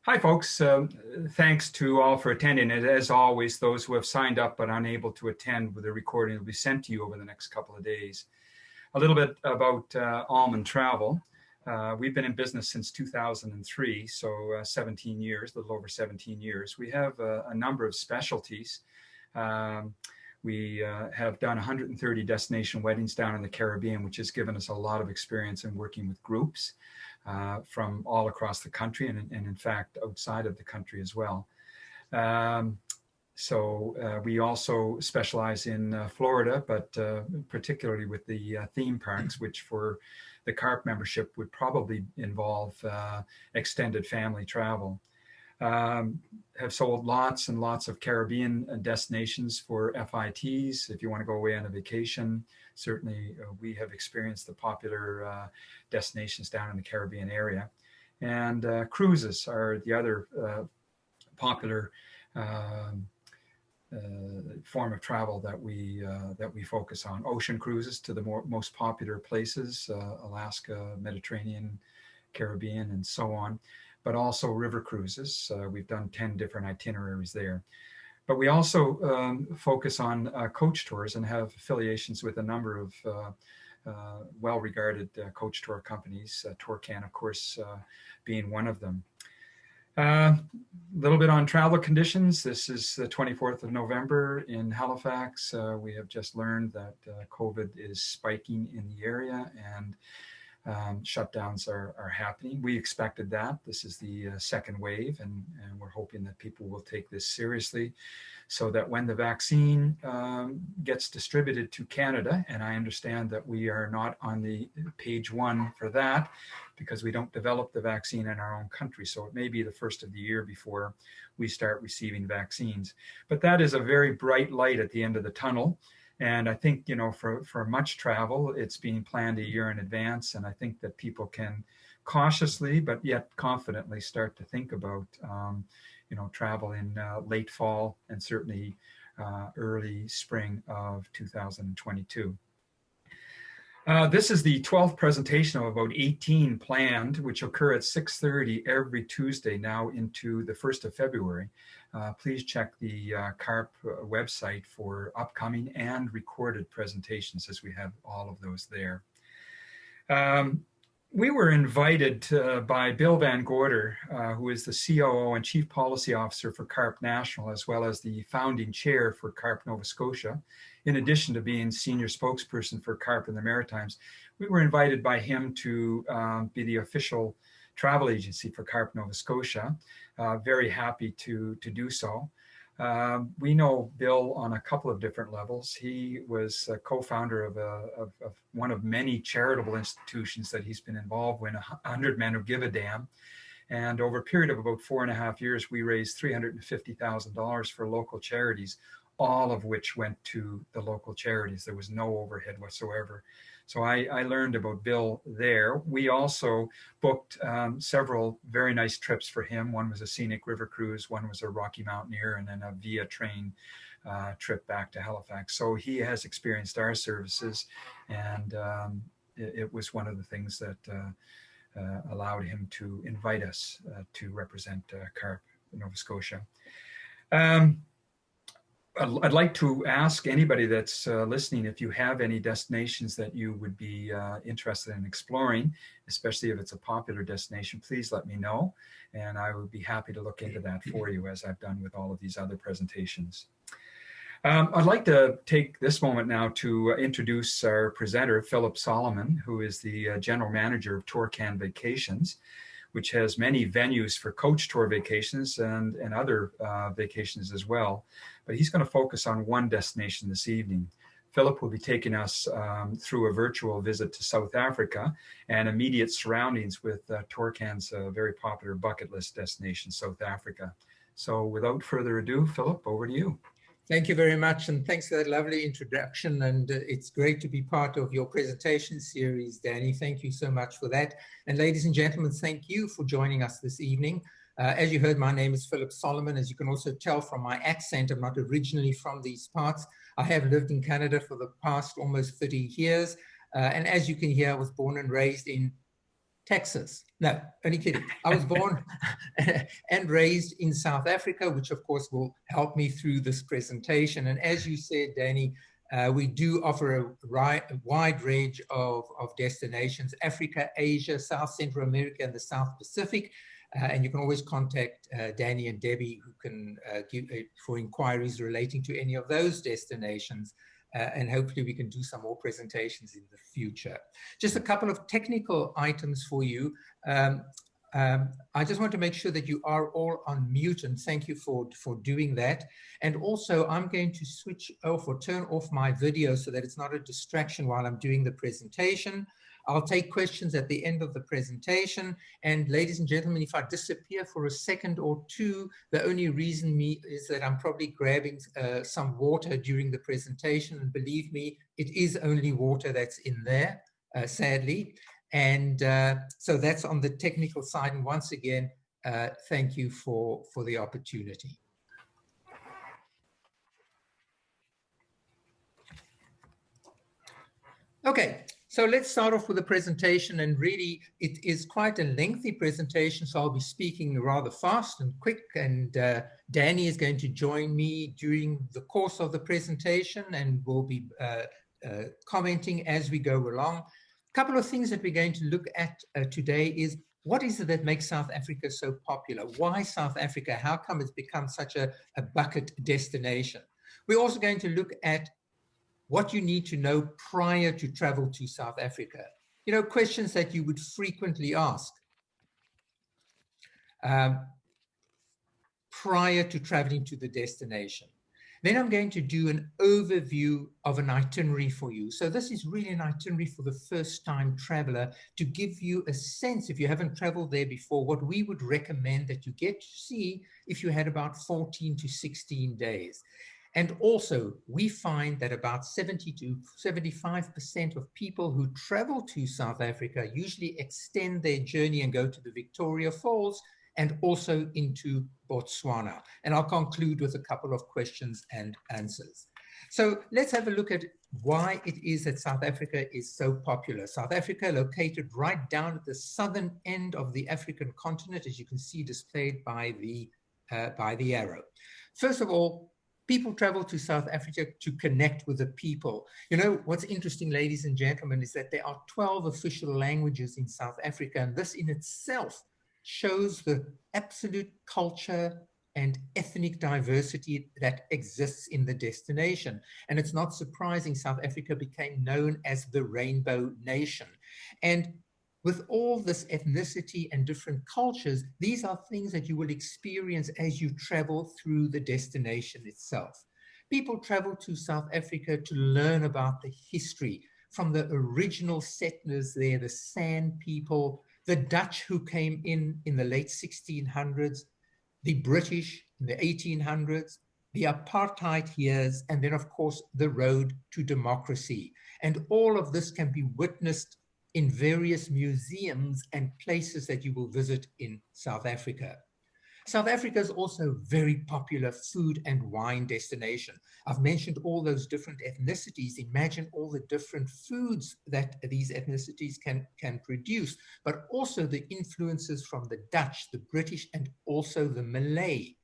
Hi, folks. Thanks to all for attending. And as always, those who have signed up but unable to attend, with the recording will be sent to you over the next couple of days. A little bit about AlmonTravel. We've been in business since 2003, so 17 years, a little over 17 years. We have a number of specialties. We have done 130 destination weddings down in the Caribbean, which has given us a lot of experience in working with groups from all across the country and in fact outside of the country as well. We also specialize in Florida, but particularly with the theme parks, which for the CARP membership would probably involve extended family travel. Have sold lots and lots of Caribbean destinations for FITs. If you want to go away on a vacation, certainly we have experienced the popular destinations down in the Caribbean area. And cruises are the other popular form of travel that we focus on. Ocean cruises to the most popular places, Alaska, Mediterranean, Caribbean, and so on, but also river cruises. We've done 10 different itineraries there. But we also focus on coach tours and have affiliations with a number of well-regarded coach tour companies, TourCan, of course, being one of them. A little bit on travel conditions. This is the 24th of November in Halifax. We have just learned that COVID is spiking in the area and shutdowns are happening. We expected that. This is the second wave, and we're hoping that people will take this seriously so that when the vaccine gets distributed to Canada, and I understand that we are not on the page one for that because we don't develop the vaccine in our own country. So it may be the first of the year before we start receiving vaccines. But that is a very bright light at the end of the tunnel. And I think, you know, for much travel, it's being planned a year in advance. And I think that people can cautiously, but yet confidently start to think about, you know, travel in late fall and certainly early spring of 2022. This is the 12th presentation of about 18 planned, which occur at 6:30 every Tuesday now into the 1st of February. Please check the CARP website for upcoming and recorded presentations, as we have all of those there. We were invited by Bill Van Gorder, who is the COO and Chief Policy Officer for CARP National, as well as the founding chair for CARP Nova Scotia, in addition to being senior spokesperson for CARP in the Maritimes. We were invited by him to be the official travel agency for CARP Nova Scotia. Very happy to do so. We know Bill on a couple of different levels. He was a co-founder of one of many charitable institutions that he's been involved with, 100 Men Who Give a Damn. And over a period of about 4.5 years, we raised $350,000 for local charities, all of which went to the local charities. There was no overhead whatsoever. So I learned about Bill there. We also booked several very nice trips for him. One was a scenic river cruise, one was a Rocky Mountaineer, and then a via train trip back to Halifax. So he has experienced our services, and it was one of the things that allowed him to invite us to represent CARP Nova Scotia. I'd like to ask anybody that's listening, if you have any destinations that you would be interested in exploring, especially if it's a popular destination, please let me know. And I would be happy to look into that for you, as I've done with all of these other presentations. I'd like to take this moment now to introduce our presenter, Phillip Solomon, who is the General Manager of TourCan Vacations, which has many venues for coach tour vacations and other vacations as well. But he's going to focus on one destination this evening. Phillip will be taking us through a virtual visit to South Africa and immediate surroundings with TourCan's very popular bucket list destination, South Africa. So without further ado, Phillip, over to you. Thank you very much, and thanks for that lovely introduction. And it's great to be part of your presentation series, Danny. Thank you so much for that. And ladies and gentlemen, thank you for joining us this evening. As you heard, my name is Phillip Solomon. As you can also tell from my accent, I'm not originally from these parts. I have lived in Canada for the past almost 30 years. And as you can hear, I was born and raised in Texas. No, only kidding. I was born and raised in South Africa, which of course will help me through this presentation. And as you said, Danny, we do offer a wide range of destinations: Africa, Asia, South Central America, and the South Pacific. And you can always contact Danny and Debbie, who can give for inquiries relating to any of those destinations. And hopefully we can do some more presentations in the future. Just a couple of technical items for you. I just want to make sure that you are all on mute, and thank you for doing that. And also, I'm going to switch off or turn off my video so that it's not a distraction while I'm doing the presentation. I'll take questions at the end of the presentation. And ladies and gentlemen, if I disappear for a second or two, the only reason is that I'm probably grabbing some water during the presentation. And believe me, it is only water that's in there, sadly. And so that's on the technical side. And once again, thank you for the opportunity. Okay. So let's start off with the presentation, and really it is quite a lengthy presentation, so I'll be speaking rather fast and quick, and Danny is going to join me during the course of the presentation, and we'll be commenting as we go along. A couple of things that we're going to look at today is, what is it that makes South Africa so popular? Why South Africa? How come it's become such a bucket destination? We're also going to look at what you need to know prior to travel to South Africa. You know, questions that you would frequently ask prior to traveling to the destination. Then I'm going to do an overview of an itinerary for you. So this is really an itinerary for the first-time traveler, to give you a sense, if you haven't traveled there before, what we would recommend that you get to see if you had about 14 to 16 days. And also, we find that about 70 to 75% of people who travel to South Africa usually extend their journey and go to the Victoria Falls and also into Botswana. And I'll conclude with a couple of questions and answers. So let's have a look at why it is that South Africa is so popular. South Africa, located right down at the southern end of the African continent, as you can see displayed by the arrow. First of all, people travel to South Africa to connect with the people. You know, what's interesting, ladies and gentlemen, is that there are 12 official languages in South Africa, and this in itself shows the absolute culture and ethnic diversity that exists in the destination. And it's not surprising South Africa became known as the Rainbow Nation. And with all this ethnicity and different cultures, these are things that you will experience as you travel through the destination itself. People travel to South Africa to learn about the history, from the original settlers there, the San people, the Dutch who came in the late 1600s, the British in the 1800s, the apartheid years, and then, of course, the road to democracy. And all of this can be witnessed in various museums and places that you will visit in South Africa. South Africa is also a very popular food and wine destination. I've mentioned all those different ethnicities. Imagine all the different foods that these ethnicities can produce, but also the influences from the Dutch, the British, and also the Malay.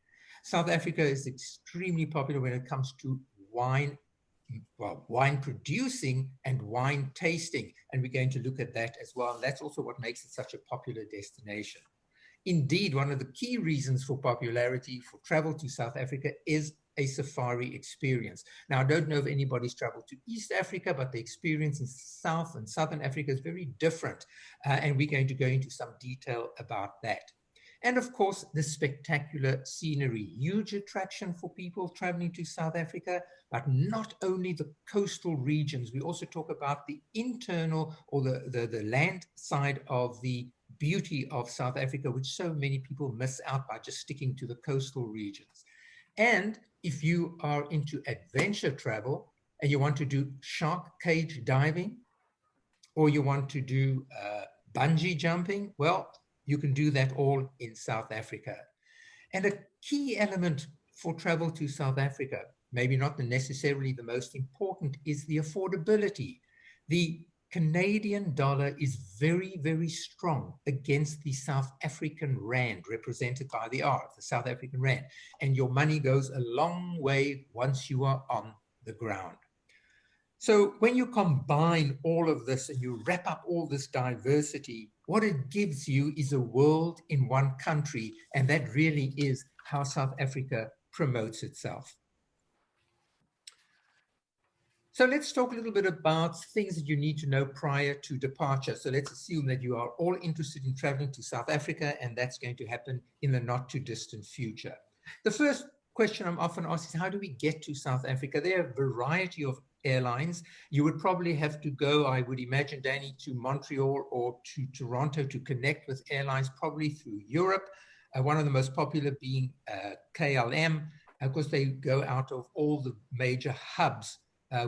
South Africa is extremely popular when it comes to wine producing and wine tasting, and we're going to look at that as well. And that's also what makes it such a popular destination. Indeed, one of the key reasons for popularity for travel to South Africa is a safari experience. Now, I don't know if anybody's traveled to East Africa, but the experience in South and Southern Africa is very different, and we're going to go into some detail about that. And of course, the spectacular scenery, huge attraction for people traveling to South Africa, but not only the coastal regions. We also talk about the internal or the land side of the beauty of South Africa, which so many people miss out by just sticking to the coastal regions. And if you are into adventure travel and you want to do shark cage diving, or you want to do bungee jumping, well, you can do that all in South Africa. And a key element for travel to South Africa, maybe not necessarily the most important, is the affordability. The Canadian dollar is very, very strong against the South African rand, represented by the R, the South African rand. And your money goes a long way once you are on the ground. So when you combine all of this and you wrap up all this diversity, what it gives you is a world in one country. And that really is how South Africa promotes itself. So let's talk a little bit about things that you need to know prior to departure. So let's assume that you are all interested in traveling to South Africa, and that's going to happen in the not too distant future. The first question I'm often asked is, how do we get to South Africa? There are a variety of airlines. You would probably have to go, I would imagine, Danny, to Montreal or to Toronto to connect with airlines, probably through Europe. One of the most popular being KLM. Of course, they go out of all the major hubs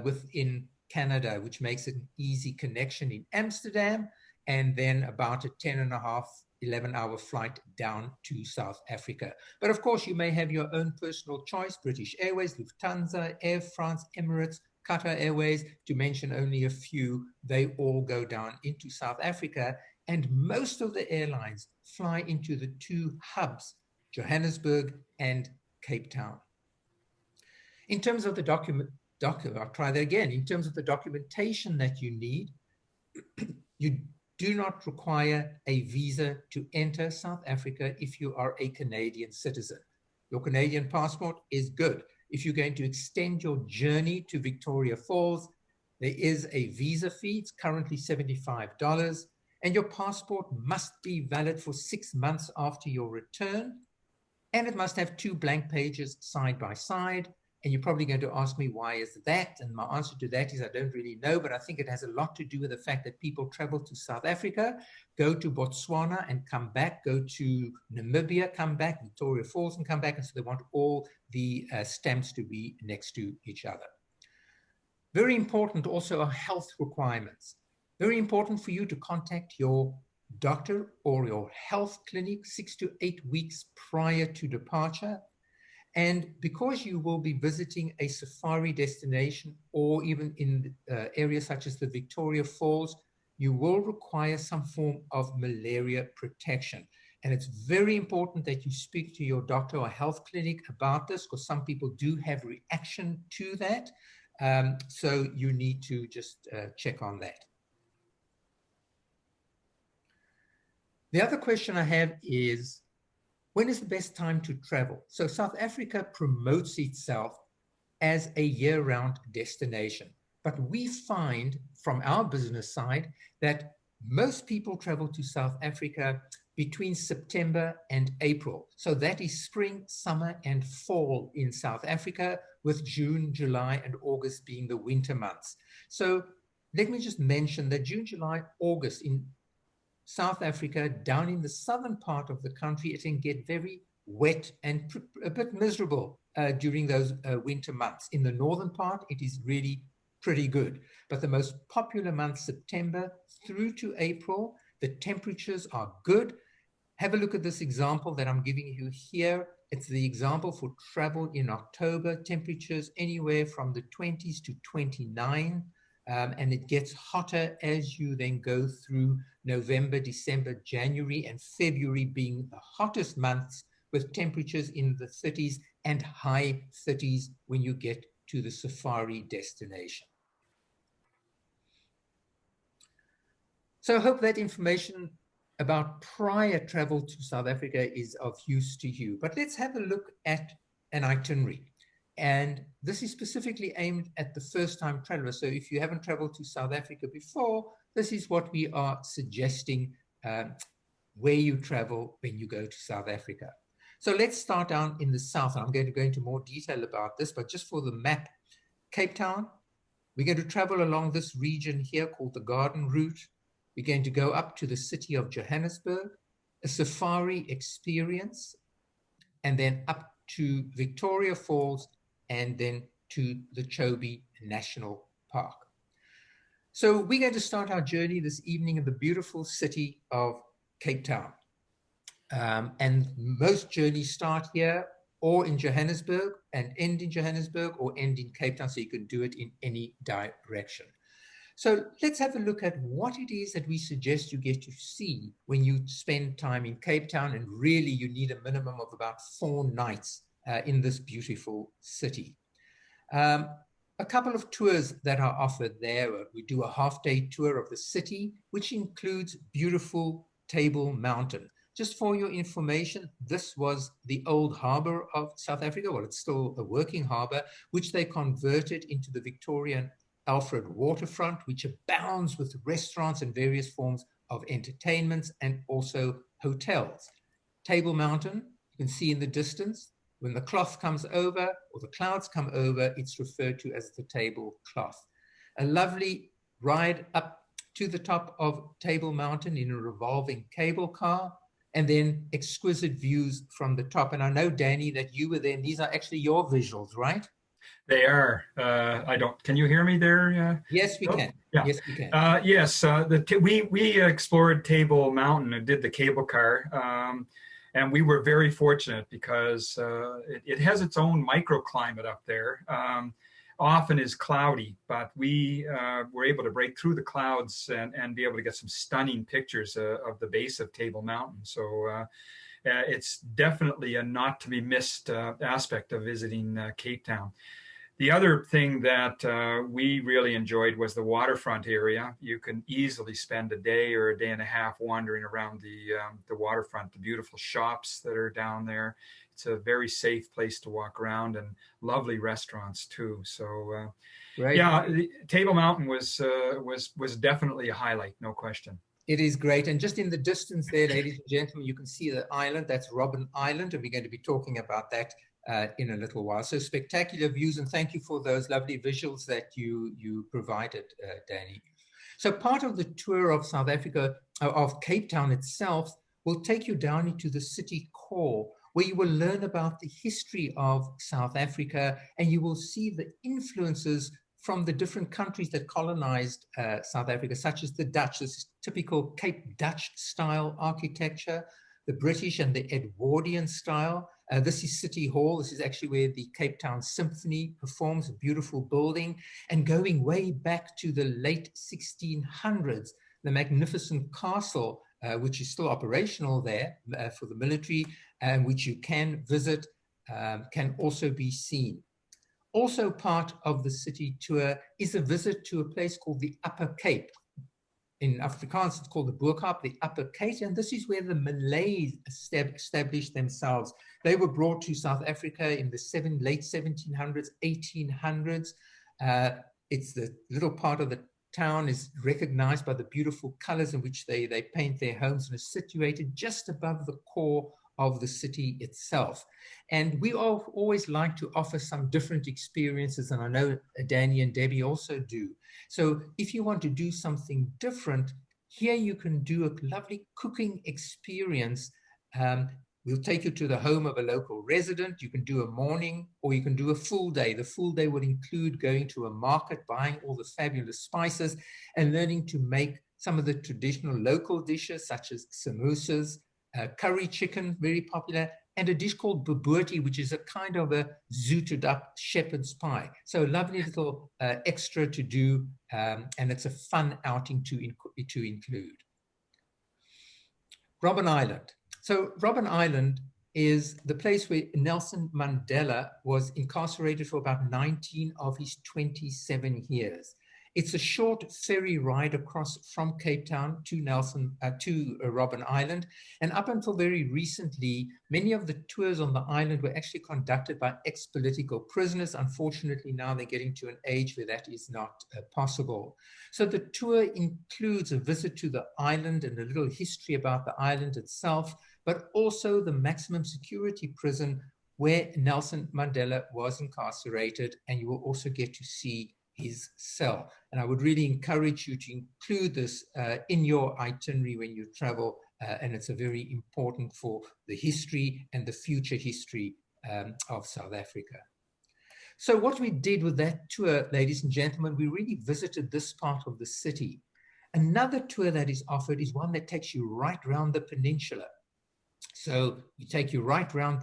within Canada, which makes it an easy connection in Amsterdam, and then about a 10.5, 11-hour flight down to South Africa. But of course, you may have your own personal choice: British Airways, Lufthansa, Air France, Emirates, Qatar Airways, to mention only a few. They all go down into South Africa, and most of the airlines fly into the two hubs, Johannesburg and Cape Town. In terms of the I'll try that again. In terms of the documentation that you need, you do not require a visa to enter South Africa if you are a Canadian citizen. Your Canadian passport is good. If you're going to extend your journey to Victoria Falls, there is a visa fee. It's currently $75, and your passport must be valid for 6 months after your return, and it must have 2 blank pages side by side. And you're probably going to ask me, why is that? And my answer to that is, I don't really know, but I think it has a lot to do with the fact that people travel to South Africa, go to Botswana and come back, go to Namibia, come back, Victoria Falls and come back. And so they want all the stamps to be next to each other. Very important also are health requirements. Very important for you to contact your doctor or your health clinic 6 to 8 weeks prior to departure. And because you will be visiting a safari destination or even in areas such as the Victoria Falls, you will require some form of malaria protection. And it's very important that you speak to your doctor or health clinic about this, because some people do have reaction to that. So you need to just check on that. The other question I have is, when is the best time to travel? So South Africa promotes itself as a year-round destination. But we find from our business side that most people travel to South Africa between September and April. So that is spring, summer, and fall in South Africa, with June, July, and August being the winter months. So let me just mention that June, July, August in South Africa, down in the southern part of the country, it can get very wet and a bit miserable during those winter months. In the northern part, it is really pretty good. But the most popular month, September through to April, the temperatures are good. Have a look at this example that I'm giving you here. It's the example for travel in October, temperatures anywhere from the 20s to 29. And it gets hotter as you then go through November, December, January, and February being the hottest months, with temperatures in the 30s and high 30s when you get to the safari destination. So I hope that information about prior travel to South Africa is of use to you. But let's have a look at an itinerary. And this is specifically aimed at the first-time traveler. So if you haven't traveled to South Africa before, this is what we are suggesting where you travel when you go to South Africa. So let's start down in the south. I'm going to go into more detail about this, but just for the map, Cape Town, we're going to travel along this region here called the Garden Route. We're going to go up to the city of Johannesburg, a safari experience, and then up to Victoria Falls, and then to the Chobe National Park. So we're going to start our journey this evening in the beautiful city of Cape Town. And most journeys start here or in Johannesburg and end in Johannesburg, or end in Cape Town, so you can do it in any direction. So let's have a look at what it is that we suggest you get to see when you spend time in Cape Town, and really you need a minimum of about 4 nights in this beautiful city. A couple of tours that are offered there. We do a half-day tour of the city, which includes beautiful Table Mountain. Just for your information, this was the old harbor of South Africa. Well, it's still a working harbor, which they converted into the Victorian Alfred waterfront, which abounds with restaurants and various forms of entertainments and also hotels. Table Mountain, you can see in the distance. When the cloth comes over or the clouds come over, it's referred to as the tablecloth. A lovely ride up to the top of Table Mountain in a revolving cable car, and then exquisite views from the top. And I know, Danny, that you were there, and these are actually your visuals, right? They are. Can you hear me there? Yes, we can. Yeah. Yes, we can. Yes, we explored Table Mountain and did the cable car. And we were very fortunate because it has its own microclimate up there. Often is cloudy, but we were able to break through the clouds and be able to get some stunning pictures of the base of Table Mountain. So it's definitely a not to be missed aspect of visiting Cape Town. The other thing that we really enjoyed was the waterfront area. You can easily spend a day or a day and a half wandering around the waterfront, the beautiful shops that are down there. It's a very safe place to walk around, and lovely restaurants too. So, right. Yeah, Table Mountain was definitely a highlight, no question. It is great. And just in the distance there, ladies and gentlemen, you can see the island. That's Robben Island, and we're going to be talking about that in a little while. So spectacular views, and thank you for those lovely visuals that you provided, Danny. So part of the tour of South Africa, of Cape Town itself, will take you down into the city core, where you will learn about the history of South Africa, and you will see the influences from the different countries that colonized South Africa, such as the Dutch. This is typical Cape Dutch style architecture, the British and the Edwardian style. This is City Hall. This is actually where the Cape Town Symphony performs, a beautiful building. And going way back to the late 1600s, the magnificent castle, which is still operational there for the military, and which you can visit, can also be seen. Also part of the city tour is a visit to a place called the Upper Cape. In Afrikaans, it's called the Boerkaap, the Upper Cape, and this is where the Malays established themselves. They were brought to South Africa in the late 1700s, 1800s. It's the little part of the town is recognized by the beautiful colors in which they paint their homes, and is situated just above the core of the city itself. And we always like to offer some different experiences, and I know Danny and Debbie also do. So if you want to do something different, here you can do a lovely cooking experience. We'll take you to the home of a local resident. You can do a morning, or you can do a full day. The full day would include going to a market, buying all the fabulous spices, and learning to make some of the traditional local dishes, such as samosas, curry chicken, very popular, and a dish called bobotie, which is a kind of a zooted up shepherd's pie. So a lovely little extra to do, and it's a fun outing to include. Robben Island. So Robben Island is the place where Nelson Mandela was incarcerated for about 19 of his 27 years. It's a short ferry ride across from Cape Town to Robben Island. And up until very recently, many of the tours on the island were actually conducted by ex-political prisoners. Unfortunately, now they're getting to an age where that is not possible. So the tour includes a visit to the island and a little history about the island itself, but also the maximum security prison where Nelson Mandela was incarcerated. And you will also get to see his cell. And I would really encourage you to include this in your itinerary when you travel, and it's a very important for the history and the future history of South Africa. So what we did with that tour, ladies and gentlemen, we really visited this part of the city. Another tour that is offered is one that takes you right around the peninsula. So we take you right around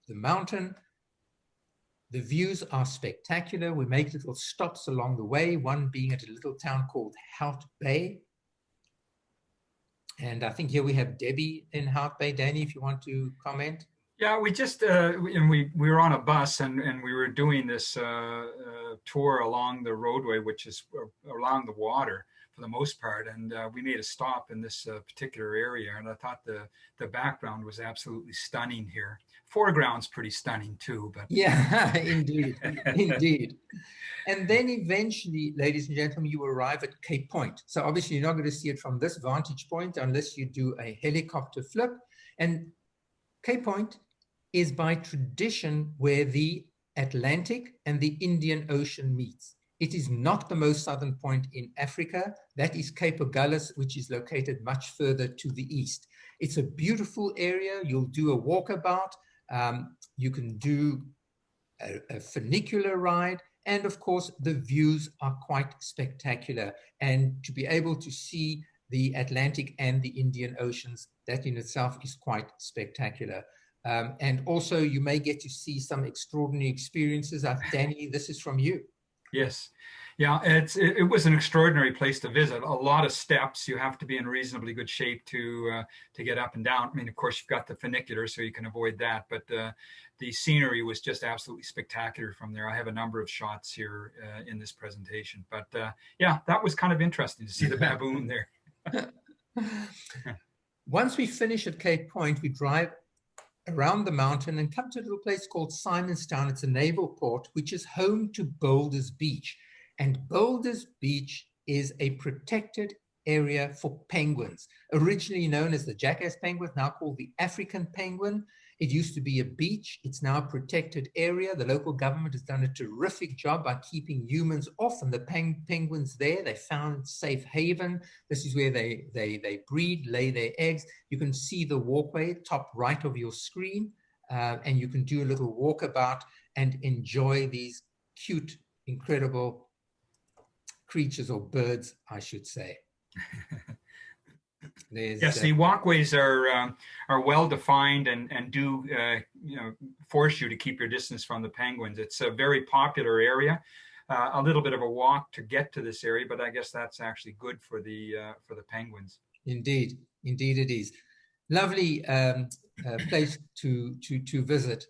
the mountain, The views are spectacular. We make little stops along the way, one being at a little town called Hout Bay. And I think here we have Debbie in Hout Bay. Danny, if you want to comment. Yeah, we just and we were on a bus and we were doing this tour along the roadway, which is along the water for the most part, and we made a stop in this particular area, and I thought the background was absolutely stunning here. Foreground's pretty stunning too, but yeah, indeed, indeed. And then eventually, ladies and gentlemen, you arrive at Cape Point. So obviously you're not going to see it from this vantage point unless you do a helicopter flip. And Cape Point is by tradition where the Atlantic and the Indian Ocean meets. It is not the most southern point in Africa. That is Cape Agulhas, which is located much further to the east. It's a beautiful area. You'll do a walkabout. You can do a funicular ride. And of course, the views are quite spectacular. And to be able to see the Atlantic and the Indian Oceans, that in itself is quite spectacular. And also, you may get to see some extraordinary experiences. Danny, this is from you. Yes. Yeah, it was an extraordinary place to visit. A lot of steps. You have to be in reasonably good shape to get up and down. I mean, of course, you've got the funicular, so you can avoid that. But the scenery was just absolutely spectacular from there. I have a number of shots here in this presentation. But yeah, that was kind of interesting to see the baboon there. Once we finish at Cape Point, we drive around the mountain and come to a little place called Simonstown. It's a naval port, which is home to Boulders Beach. And Boulders Beach is a protected area for penguins, originally known as the jackass penguin, now called the African penguin. It used to be a beach. It's now a protected area. The local government has done a terrific job by keeping humans off and the penguins there. They found safe haven. This is where they breed, lay their eggs. You can see the walkway, top right of your screen, and you can do a little walkabout and enjoy these cute, incredible creatures, or birds, I should say. Yes, the walkways are well defined and do force you to keep your distance from the penguins. It's a very popular area. A little bit of a walk to get to this area, but I guess that's actually good for the penguins. Indeed, indeed it is. Lovely place to visit.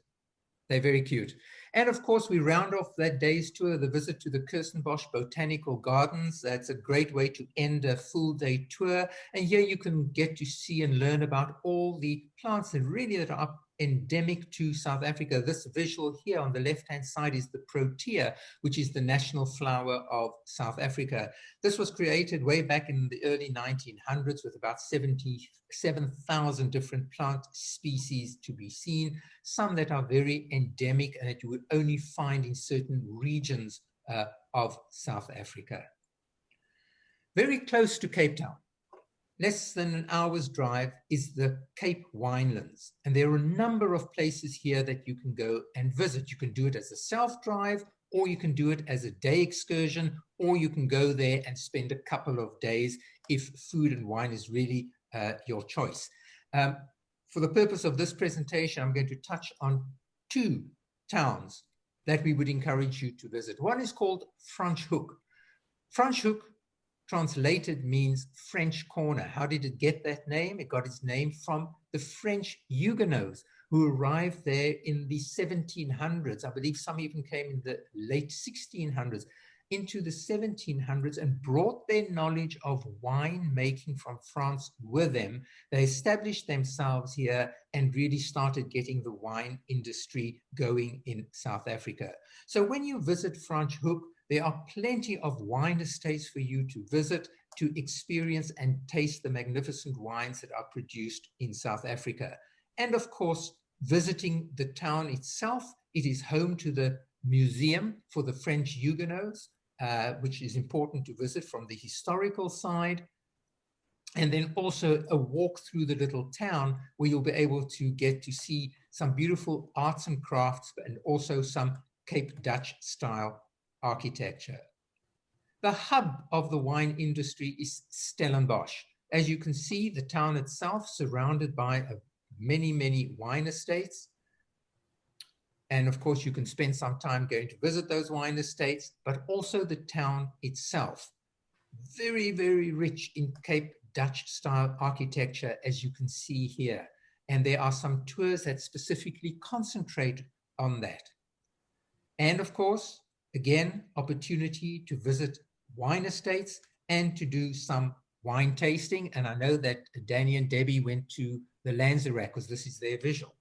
They're very cute. And of course, we round off that day's tour, the visit to the Kirstenbosch Botanical Gardens. That's a great way to end a full day tour. And here you can get to see and learn about all the plants that are endemic to South Africa. This visual here on the left-hand side is the protea, which is the national flower of South Africa. This was created way back in the early 1900s with about 77,000 different plant species to be seen, some that are very endemic and that you would only find in certain regions of South Africa. Very close to Cape Town, less than an hour's drive, is the Cape Winelands. And there are a number of places here that you can go and visit. You can do it as a self-drive, or you can do it as a day excursion, or you can go there and spend a couple of days if food and wine is really your choice. For the purpose of this presentation, I'm going to touch on two towns that we would encourage you to visit. One is called Frenchhook. Frenchhook, translated, means French corner. How did it get that name? It got its name from the French Huguenots who arrived there in the 1700s. I believe some even came in the late 1600s, into the 1700s, and brought their knowledge of wine making from France with them. They established themselves here and really started getting the wine industry going in South Africa. So when you visit Frenchhook, there are plenty of wine estates for you to visit, to experience and taste the magnificent wines that are produced in South Africa. And of course, visiting the town itself, it is home to the museum for the French Huguenots, which is important to visit from the historical side. And then also a walk through the little town where you'll be able to get to see some beautiful arts and crafts and also some Cape Dutch style architecture. The hub of the wine industry is Stellenbosch. As you can see, the town itself surrounded by many, many wine estates. And of course, you can spend some time going to visit those wine estates, but also the town itself. Very, very rich in Cape Dutch style architecture, as you can see here. And there are some tours that specifically concentrate on that. And of course, again, opportunity to visit wine estates and to do some wine tasting. And I know that Danny and Debbie went to the Lanzerac because this is their visual.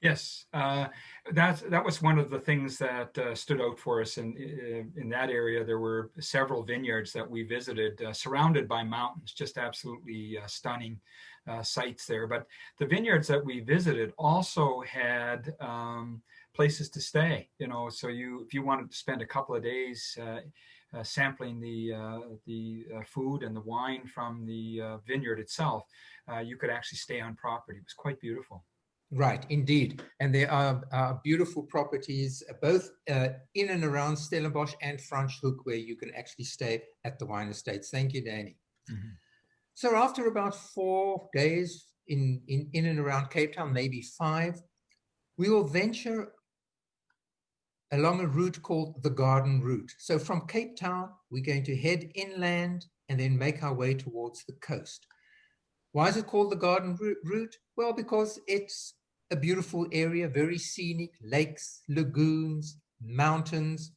Yes, that was one of the things that stood out for us in that area. There were several vineyards that we visited, surrounded by mountains, just absolutely stunning sights there. But the vineyards that we visited also had places to stay. So if you wanted to spend a couple of days sampling the food and the wine from the vineyard itself, you could actually stay on property. It was quite beautiful. Right, indeed. And there are beautiful properties, both in and around Stellenbosch and Frenchhook, where you can actually stay at the wine estates. Thank you, Danny. Mm-hmm. So after about 4 days in and around Cape Town, maybe 5, we will venture along a route called the Garden Route. So from Cape Town, we're going to head inland and then make our way towards the coast. Why is it called the Garden Route? Well, because it's a beautiful area, very scenic, lakes, lagoons, mountains,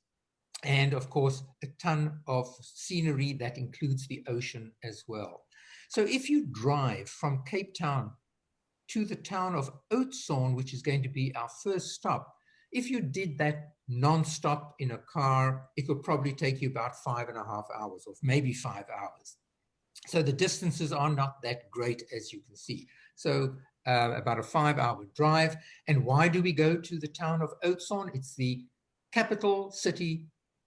and of course, a ton of scenery that includes the ocean as well. So if you drive from Cape Town to the town of Oudtshoorn, which is going to be our first stop, if you did that non-stop in a car, it would probably take you about 5.5 hours, or maybe 5 hours. So the distances are not that great, as you can see. So about a 5-hour drive. And why do we go to the town of Oudtshoorn? It's the capital city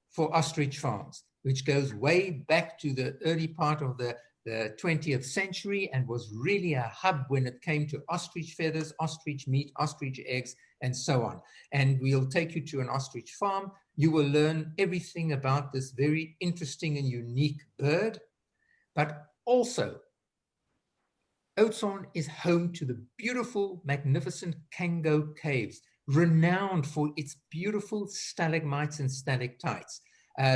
for ostrich farms, which goes way back to the early part of the 20th century and was really a hub when it came to ostrich feathers, ostrich meat, ostrich eggs, and so on. And we'll take you to an ostrich farm. You will learn everything about this very interesting and unique bird. But also, Oudtshoorn is home to the beautiful, magnificent Kango Caves, renowned for its beautiful stalagmites and stalactites.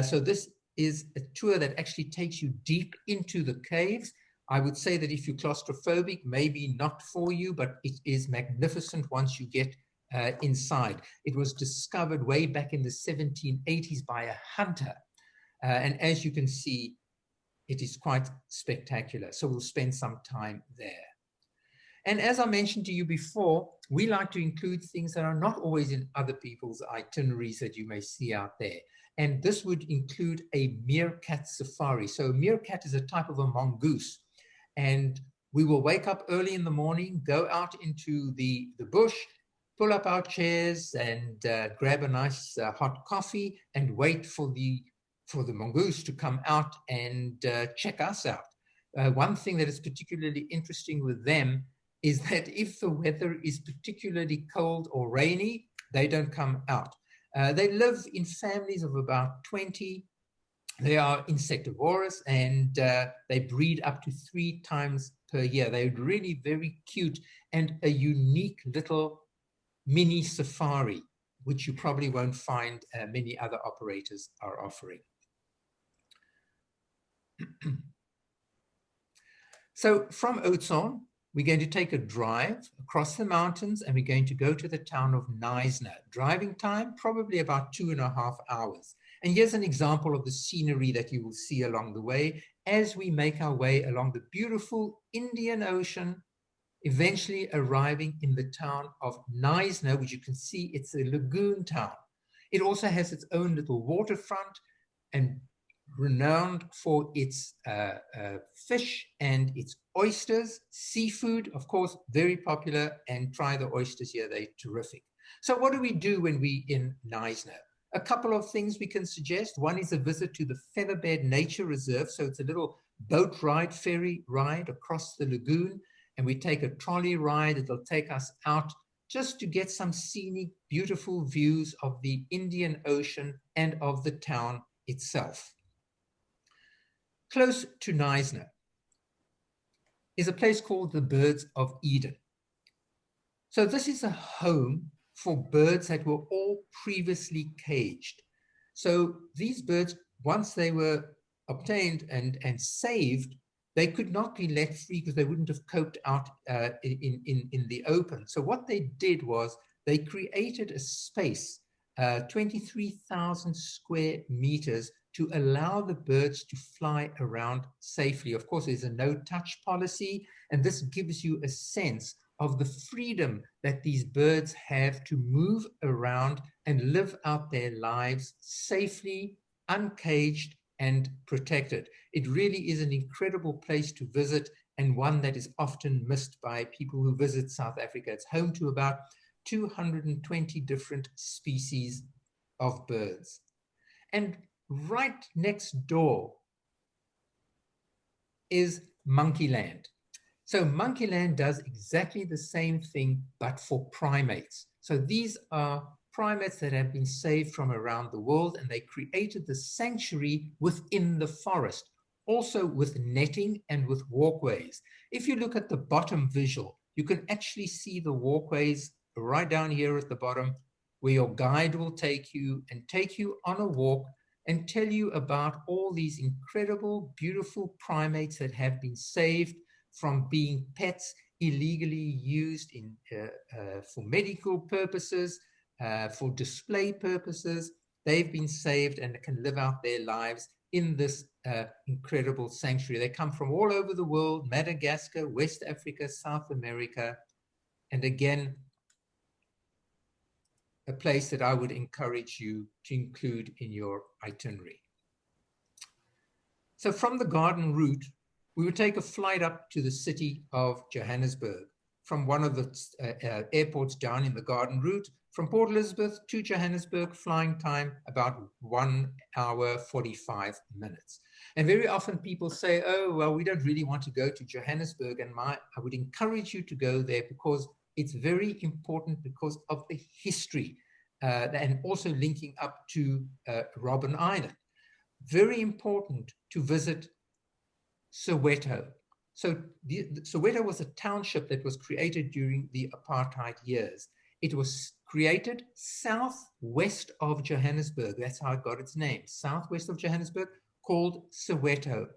So this is a tour that actually takes you deep into the caves. I would say that if you're claustrophobic, maybe not for you, but it is magnificent once you get inside. It was discovered way back in the 1780s by a hunter. And as you can see, it is quite spectacular. So we'll spend some time there. And as I mentioned to you before, we like to include things that are not always in other people's itineraries that you may see out there. And this would include a meerkat safari. So a meerkat is a type of a mongoose. And we will wake up early in the morning, go out into the bush, pull up our chairs and grab a nice hot coffee and wait for the mongoose to come out and check us out. One thing that is particularly interesting with them is that if the weather is particularly cold or rainy, they don't come out. They live in families of about 20. They are insectivorous and they breed up to 3 times per year. They're really very cute and a unique little mini safari, which you probably won't find many other operators are offering. So from Oudtshoorn, we're going to take a drive across the mountains and we're going to go to the town of Knysna. Driving time, probably about 2.5 hours. And here's an example of the scenery that you will see along the way as we make our way along the beautiful Indian Ocean, eventually arriving in the town of Knysna, which you can see it's a lagoon town. It also has its own little waterfront and renowned for its fish and its oysters. Seafood, of course, very popular, and try the oysters here, they're terrific. So what do we do when we're in Knysna? A couple of things we can suggest. One is a visit to the Featherbed Nature Reserve. So it's a little boat ride, ferry ride across the lagoon, and we take a trolley ride. It'll take us out just to get some scenic, beautiful views of the Indian Ocean and of the town itself. Close to Knysna is a place called the Birds of Eden. So this is a home for birds that were all previously caged. So these birds, once they were obtained and saved, they could not be let free because they wouldn't have coped out in the open. So what they did was they created a space, 23,000 square meters, to allow the birds to fly around safely. Of course, there's a no-touch policy, and this gives you a sense of the freedom that these birds have to move around and live out their lives safely, uncaged, and protected. It really is an incredible place to visit, and one that is often missed by people who visit South Africa. It's home to about 220 different species of birds. And right next door is Monkeyland. So Monkeyland does exactly the same thing, but for primates. So these are primates that have been saved from around the world, and they created the sanctuary within the forest, also with netting and with walkways. If you look at the bottom visual, you can actually see the walkways right down here at the bottom, where your guide will take you on a walk and tell you about all these incredible, beautiful primates that have been saved from being pets, illegally used for medical purposes, for display purposes. They've been saved and can live out their lives in this incredible sanctuary. They come from all over the world: Madagascar, West Africa, South America, and again, a place that I would encourage you to include in your itinerary. So from the garden route, we would take a flight up to the city of Johannesburg from one of the airports down in the garden route. From Port Elizabeth to Johannesburg, flying time about 1 hour, 45 minutes. And very often people say, oh, well, we don't really want to go to Johannesburg. And I would encourage you to go there because it's very important because of the history and also linking up to Robben Island. Very important to visit Soweto. So Soweto was a township that was created during the apartheid years. It was created southwest of Johannesburg. That's how it got its name, southwest of Johannesburg, called Soweto.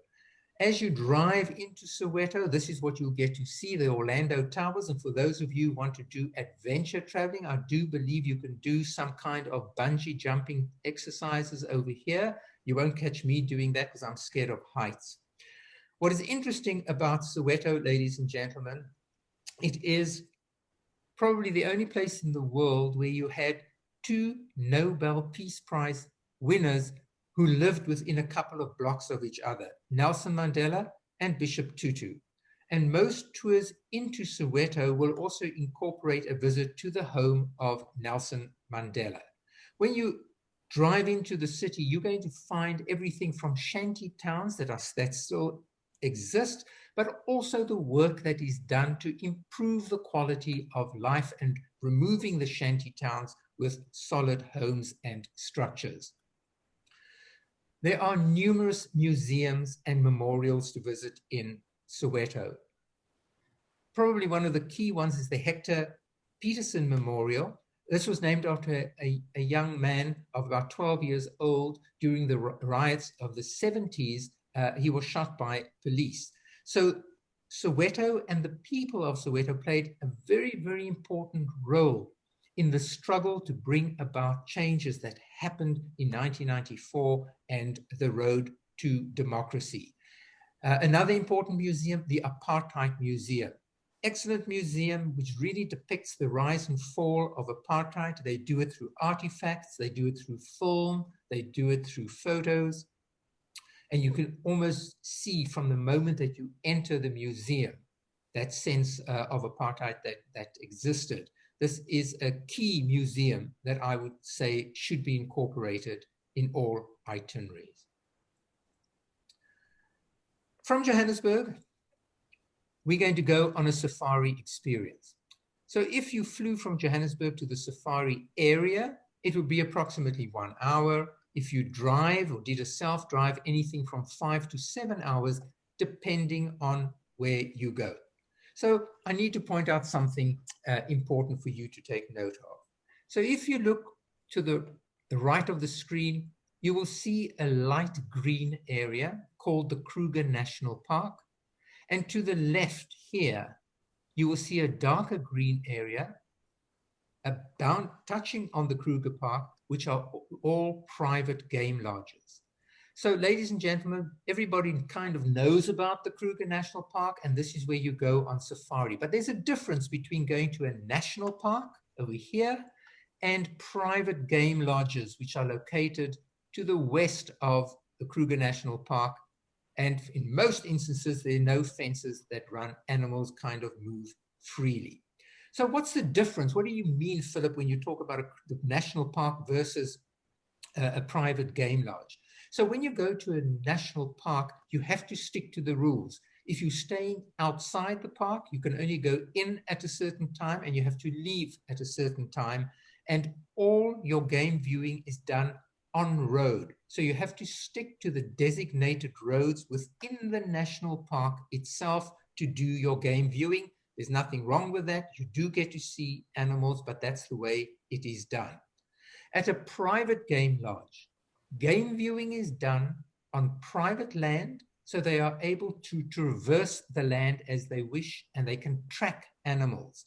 As you drive into Soweto, this is what you'll get to see, the Orlando Towers. And for those of you who want to do adventure traveling, I do believe you can do some kind of bungee jumping exercises over here. You won't catch me doing that because I'm scared of heights. What is interesting about Soweto, ladies and gentlemen, it is probably the only place in the world where you had 2 Nobel Peace Prize winners who lived within a couple of blocks of each other, Nelson Mandela and Bishop Tutu. And most tours into Soweto will also incorporate a visit to the home of Nelson Mandela. When you drive into the city, you're going to find everything from shanty towns that still exist, but also the work that is done to improve the quality of life and removing the shanty towns with solid homes and structures. There are numerous museums and memorials to visit in Soweto. Probably one of the key ones is the Hector Peterson Memorial. This was named after a young man of about 12 years old during the riots of the 70s. He was shot by police. So Soweto and the people of Soweto played a very, very important role in the struggle to bring about changes that happened in 1994 and the road to democracy. Another important museum, the Apartheid Museum. Excellent museum which really depicts the rise and fall of apartheid. They do it through artifacts, they do it through film, they do it through photos. And you can almost see from the moment that you enter the museum that sense of apartheid that existed. This is a key museum that I would say should be incorporated in all itineraries. From Johannesburg, we're going to go on a safari experience. So if you flew from Johannesburg to the safari area, it would be approximately 1 hour. If you drive or did a self-drive, anything from 5 to 7 hours, depending on where you go. So I need to point out something important for you to take note of. So if you look to the right of the screen, you will see a light green area called the Kruger National Park. And to the left here, you will see a darker green area touching on the Kruger Park, which are all private game lodges. So, ladies and gentlemen, everybody kind of knows about the Kruger National Park, and this is where you go on safari. But there's a difference between going to a national park over here and private game lodges, which are located to the west of the Kruger National Park. And in most instances, there are no fences that run. Animals kind of move freely. So what's the difference? What do you mean, Phillip, when you talk about a national park versus a private game lodge? So when you go to a national park, you have to stick to the rules. If you're staying outside the park, you can only go in at a certain time and you have to leave at a certain time. And all your game viewing is done on road. So you have to stick to the designated roads within the national park itself to do your game viewing. There's nothing wrong with that. You do get to see animals, but that's the way it is done. At a private game lodge, game viewing is done on private land, so they are able to traverse the land as they wish, and they can track animals.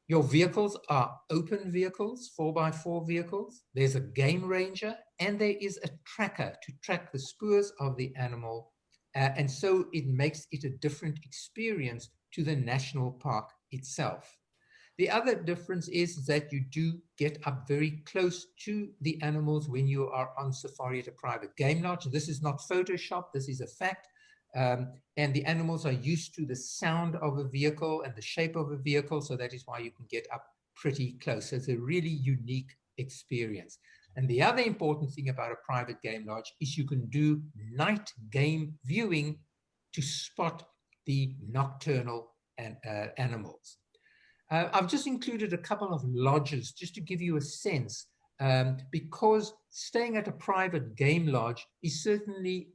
Your vehicles are open vehicles, 4x4 vehicles. There's a game ranger, and there is a tracker to track the spoors of the animal. And so it makes it a different experience to the national park itself. The other difference is that you do get up very close to the animals when you are on safari at a private game lodge. This is not Photoshop, this is a fact. And the animals are used to the sound of a vehicle and the shape of a vehicle, so that is why you can get up pretty close. So it's a really unique experience. And the other important thing about a private game lodge is you can do night game viewing to spot the nocturnal animals. I've just included a couple of lodges just to give you a sense, because staying at a private game lodge is certainly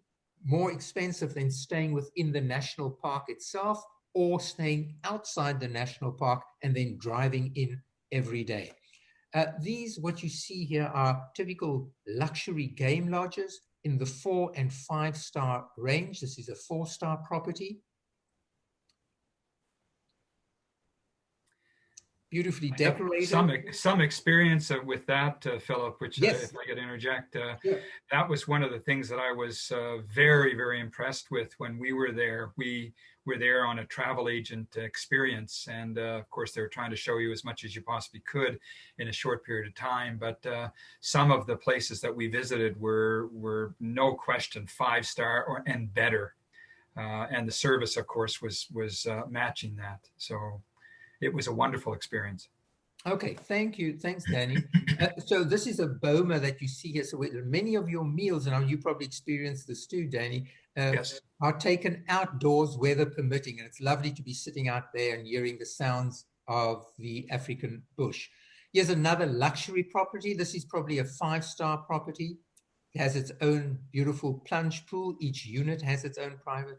more expensive than staying within the national park itself or staying outside the national park and then driving in every day. What you see here are typical luxury game lodges in the 4- and 5-star range. This is a 4-star property. Beautifully decorated. Some experience with that, Phillip, which yes. If I could interject, yeah. That was one of the things that I was very, very impressed with when we were there. We were there on a travel agent experience, and of course they were trying to show you as much as you possibly could in a short period of time. But some of the places that we visited were no question 5-star and better, and the service, of course, was matching that. So it was a wonderful experience. Okay, thank you. Thanks, Danny. So this is a boma that you see here. So many of your meals, and you probably experienced this too, Danny, yes. are taken outdoors, weather permitting. And it's lovely to be sitting out there and hearing the sounds of the African bush. Here's another luxury property. This is probably a 5-star property. It has its own beautiful plunge pool. Each unit has its own private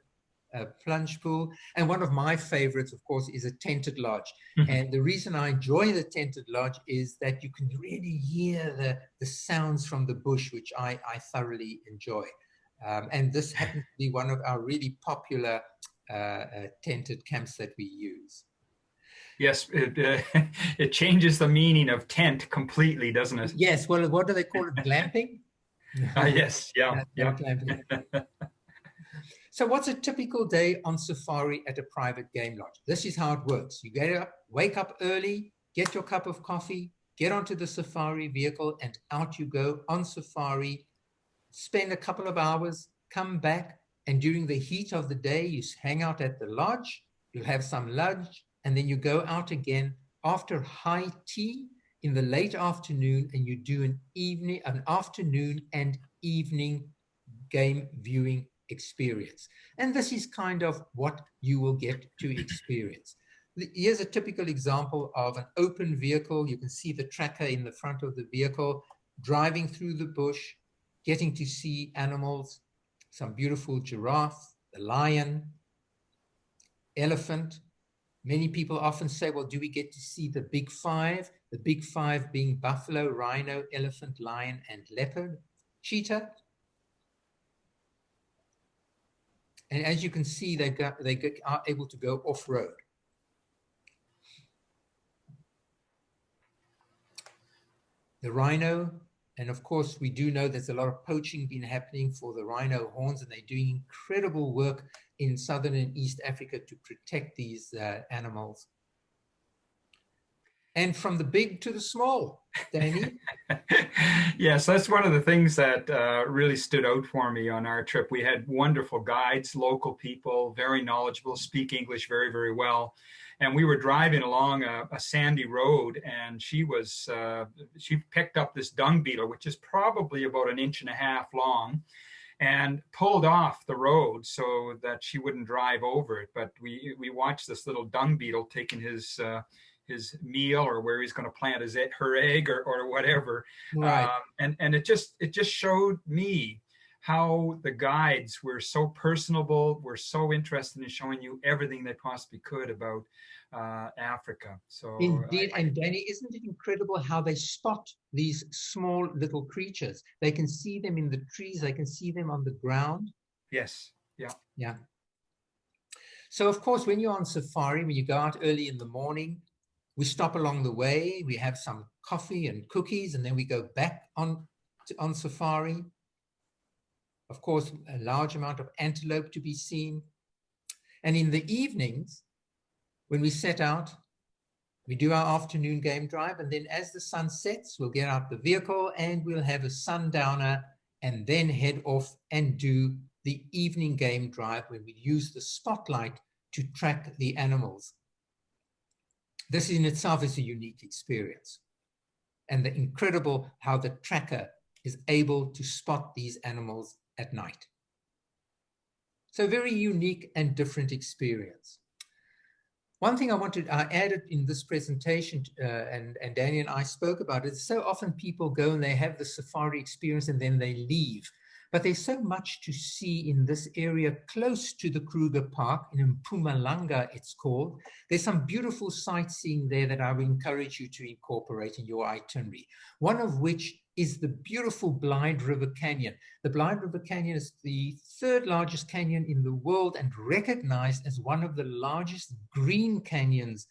plunge pool. And one of my favorites, of course, is a tented lodge. Mm-hmm. And the reason I enjoy the tented lodge is that you can really hear the sounds from the bush, which I thoroughly enjoy. And this happens to be one of our really popular tented camps that we use. Yes, it changes the meaning of tent completely, doesn't it? Yes. Well, what do they call it? Glamping? Yes. Yeah. Yeah. So what's a typical day on safari at a private game lodge? This is how it works. You get up, wake up early, get your cup of coffee, get onto the safari vehicle, and out you go on safari, spend a couple of hours, come back, and during the heat of the day, you hang out at the lodge, you have some lunch, and then you go out again after high tea in the late afternoon, and you do an afternoon and evening game viewing experience. And this is kind of what you will get to experience. Here's a typical example of an open vehicle. You can see the tracker in the front of the vehicle, driving through the bush, getting to see animals, some beautiful giraffe, the lion, elephant, Many people often say, well, do we get to see the big five? The big five being buffalo, rhino, elephant, lion, and leopard, cheetah. And as you can see, they are able to go off-road. The rhino, and of course, we do know there's a lot of poaching been happening for the rhino horns, and they're doing incredible work in southern and East Africa to protect these animals. And from the big to the small, Danny. Yes, that's one of the things that really stood out for me on our trip. We had wonderful guides, local people, very knowledgeable, speak English very, very well. And we were driving along a sandy road, and she picked up this dung beetle, which is probably about 1.5 inches long, and pulled off the road so that she wouldn't drive over it. But we watched this little dung beetle taking his meal, or where he's going to plant her egg or whatever. Right. And it just showed me how the guides were so personable, were so interested in showing you everything they possibly could about Africa. So indeed, and Danny, isn't it incredible how they spot these small little creatures? They can see them in the trees, they can see them on the ground. Yes. Yeah. Yeah. So of course, when you're on safari, when you go out early in the morning, we stop along the way, we have some coffee and cookies, and then we go back on safari. Of course, a large amount of antelope to be seen. And in the evenings, when we set out, we do our afternoon game drive, and then as the sun sets, we'll get out the vehicle and we'll have a sundowner and then head off and do the evening game drive where we use the spotlight to track the animals. This in itself is a unique experience, and the incredible how the tracker is able to spot these animals at night. So very unique and different experience. One thing I added in this presentation, and Danny and I spoke about it, so often people go and they have the safari experience and then they leave. But there's so much to see in this area close to the Kruger Park, in Mpumalanga it's called. There's some beautiful sightseeing there that I would encourage you to incorporate in your itinerary. One of which is the beautiful Blind River Canyon. The Blind River Canyon is the third largest canyon in the world and recognized as one of the largest green canyons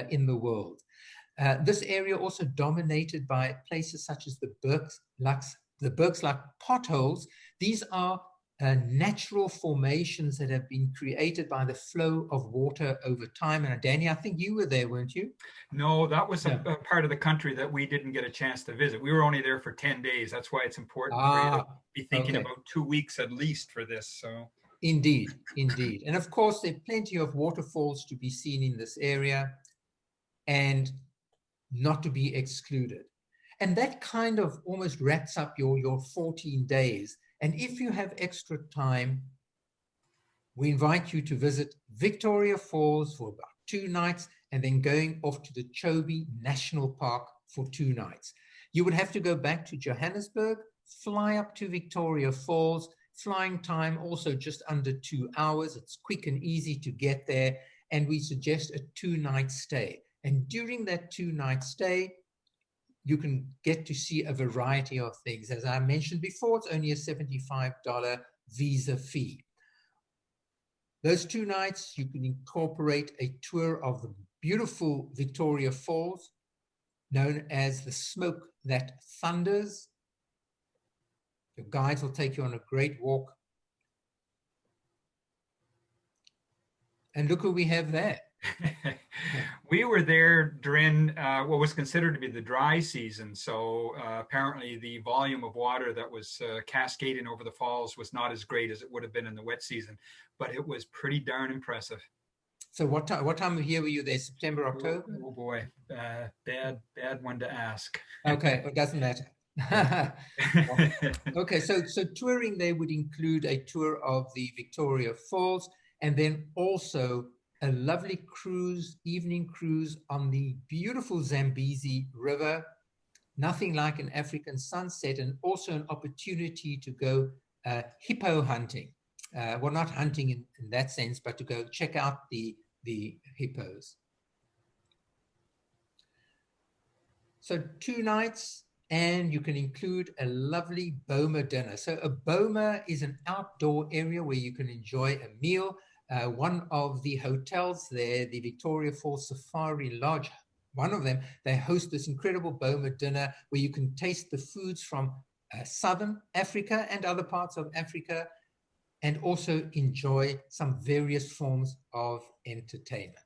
in the world. This area also dominated by places such as the Bergslac potholes. These are natural formations that have been created by the flow of water over time. And Danny, I think you were there, weren't you? No, that was a part of the country that we didn't get a chance to visit. We were only there for 10 days. That's why it's important for you to be thinking about 2 weeks at least for this. So indeed, indeed. And of course, there are plenty of waterfalls to be seen in this area and not to be excluded. And that kind of almost wraps up your 14 days. And if you have extra time, we invite you to visit Victoria Falls for about 2 nights and then going off to the Chobe National Park for 2 nights. You would have to go back to Johannesburg, fly up to Victoria Falls, flying time also just under 2 hours. It's quick and easy to get there. And we suggest a 2-night stay. And during that 2-night stay, you can get to see a variety of things. As I mentioned before, it's only a $75 visa fee. Those 2 nights, you can incorporate a tour of the beautiful Victoria Falls, known as the Smoke That Thunders. Your guides will take you on a great walk. And look who we have there. We were there during what was considered to be the dry season. So apparently the volume of water that was cascading over the falls was not as great as it would have been in the wet season, but it was pretty darn impressive. So what time of year were you there? September, October? Oh boy, bad one to ask. Okay, it doesn't matter. Okay, so touring there would include a tour of the Victoria Falls, and then also a lovely cruise, evening cruise on the beautiful Zambezi River. Nothing like an African sunset, and also an opportunity to go hippo hunting. Well, not hunting in that sense, but to go check out the the hippos. So 2 nights, and you can include a lovely boma dinner. So a boma is an outdoor area where you can enjoy a meal. One of the hotels there, the Victoria Falls Safari Lodge, one of them, they host this incredible boma dinner where you can taste the foods from Southern Africa and other parts of Africa, and also enjoy some various forms of entertainment.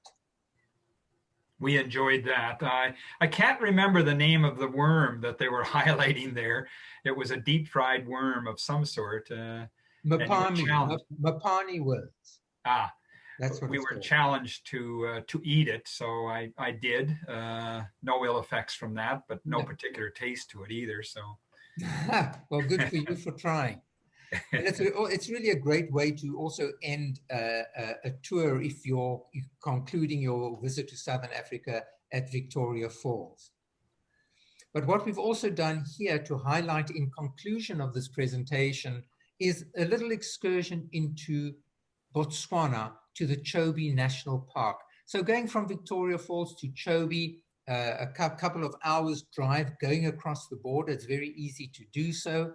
We enjoyed that. I can't remember the name of the worm that they were highlighting there. It was a deep fried worm of some sort. Mapani worms. Ah, that's what we were challenged to eat it, so I did. No ill effects from that, but no particular taste to it either. So, well, good for you for trying. And it's really a great way to also end a tour if you're concluding your visit to Southern Africa at Victoria Falls. But what we've also done here to highlight in conclusion of this presentation is a little excursion into Botswana to the Chobe National Park. So going from Victoria Falls to Chobe, a couple of hours drive going across the border, it's very easy to do so.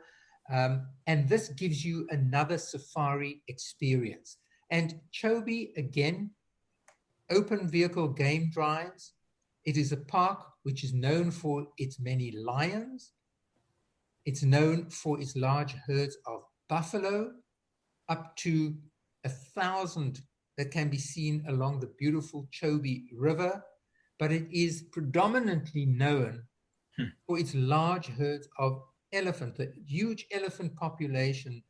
And this gives you another safari experience. And Chobe, again, open vehicle game drives. It is a park which is known for its many lions. It's known for its large herds of buffalo, up to 1,000 that can be seen along the beautiful Chobe River. But it is predominantly known for its large herds of elephant, the huge elephant population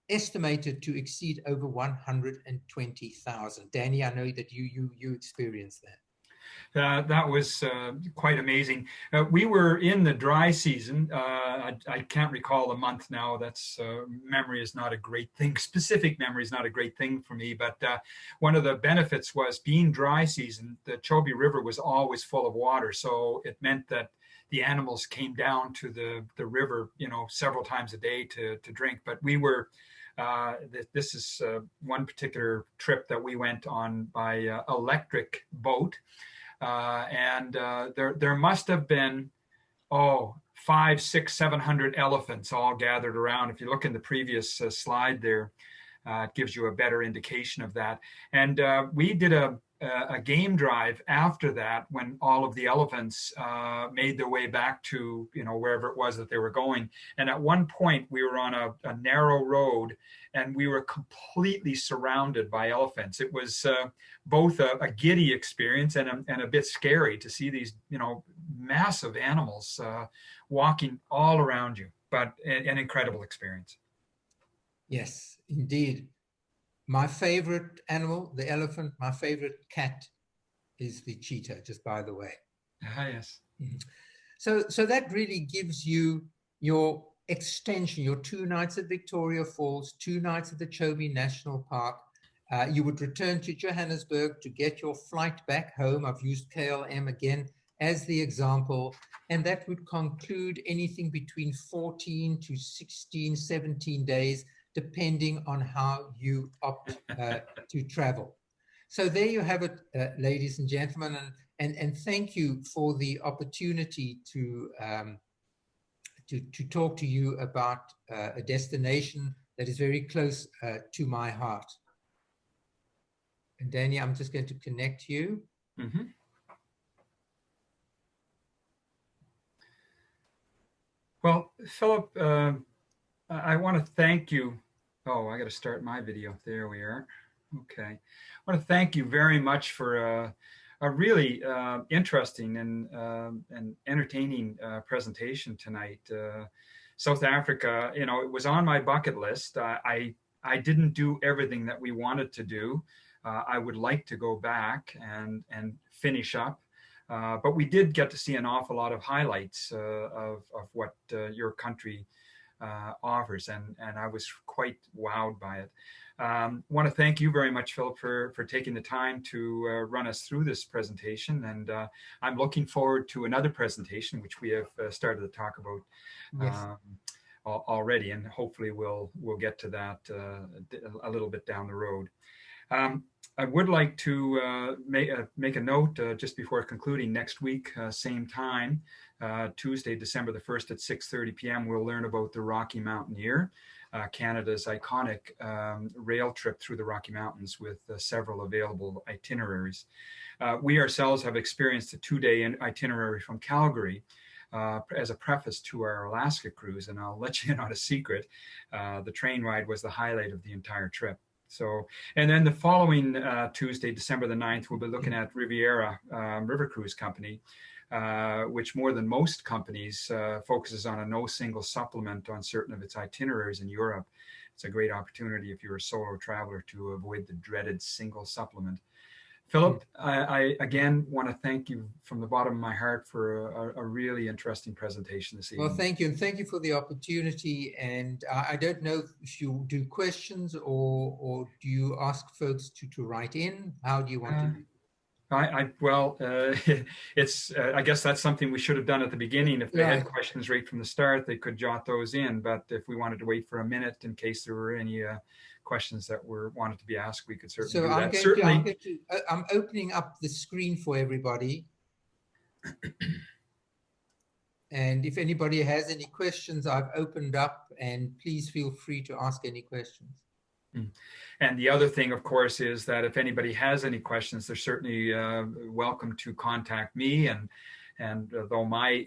estimated to exceed over 120,000. Danny, I know that you experienced that. That was quite amazing. We were in the dry season. I can't recall the month now. That's memory is not a great thing. Specific memory is not a great thing for me. But one of the benefits was being dry season. The Chobe River was always full of water, so it meant that the animals came down to the river, several times a day to drink. But we were. This is one particular trip that we went on by electric boat. And there must have been 500, 600, 700 elephants all gathered around. If you look in the previous slide there, it gives you a better indication of that. And we did a game drive after that when all of the elephants made their way back to wherever it was that they were going. And at one point we were on a narrow road and we were completely surrounded by elephants. It was both a giddy experience and a bit scary to see these massive animals walking all around you, but an incredible experience. Yes, indeed. My favorite animal, the elephant. My favorite cat is the cheetah, just by the way. Ah, yes. So that really gives you your extension, your 2 nights at Victoria Falls, 2 nights at the Chobe National Park. You would return to Johannesburg to get your flight back home. I've used KLM again as the example, and that would conclude anything between 14 to 16, 17 days, depending on how you opt to travel. So there you have it, ladies and gentlemen, and thank you for the opportunity to talk to you about a destination that is very close to my heart. And Danny, I'm just going to connect you. Mm-hmm. Well, Philip, I want to thank you. Oh, I got to start my video. There we are. Okay. I want to thank you very much for a really interesting and entertaining presentation tonight. South Africa, it was on my bucket list. I didn't do everything that we wanted to do. I would like to go back and finish up. But we did get to see an awful lot of highlights of what your country offers, and I was quite wowed by it. Want to thank you very much, Philip, for taking the time to run us through this presentation, and I'm looking forward to another presentation, which we have started to talk about already, and hopefully we'll get to that a little bit down the road. I would like to make a note just before concluding. Next week, same time, Tuesday, December the 1st at 6:30 p.m., we'll learn about the Rocky Mountaineer, Canada's iconic rail trip through the Rocky Mountains with several available itineraries. We ourselves have experienced a 2-day itinerary from Calgary as a preface to our Alaska cruise, and I'll let you in on a secret. The train ride was the highlight of the entire trip. So, and then the following Tuesday, December the 9th, we'll be looking at Riviera River Cruise Company, which more than most companies focuses on a no single supplement on certain of its itineraries in Europe. It's a great opportunity if you're a solo traveler to avoid the dreaded single supplement. Phillip, I again want to thank you from the bottom of my heart for a really interesting presentation this evening. Well, thank you. And thank you for the opportunity. And I don't know if you do questions or do you ask folks to write in? How do you want to do? It's I guess that's something we should have done at the beginning. If they had questions right from the start, they could jot those in. But if we wanted to wait for a minute in case there were any questions that wanted to be asked, we could certainly do that. Certainly, I'm opening up the screen for everybody. And if anybody has any questions, I've opened up, and please feel free to ask any questions. And the other thing, of course, is that if anybody has any questions, they're certainly welcome to contact me. And though my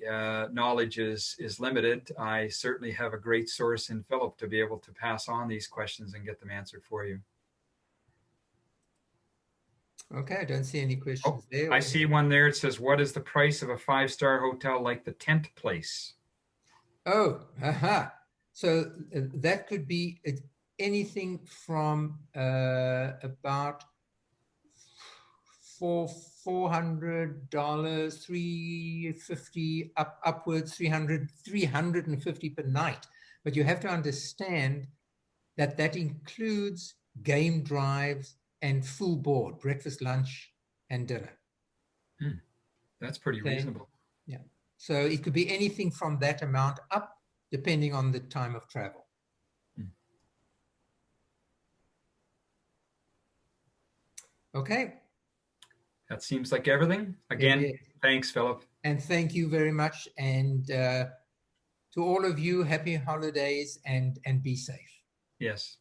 knowledge is limited, I certainly have a great source in Phillip to be able to pass on these questions and get them answered for you. Okay, I don't see any questions there. I see one there. It says, what is the price of a 5-star hotel like the Tent Place? Oh, aha. So that could be anything from about $400, $350, upwards, $350 per night. But you have to understand that that includes game drives and full board, breakfast, lunch, and dinner. That's pretty reasonable. Yeah. So it could be anything from that amount up, depending on the time of travel. Okay. That seems like everything. Again, thanks, Phillip. And thank you very much. And to all of you, happy holidays and be safe. Yes.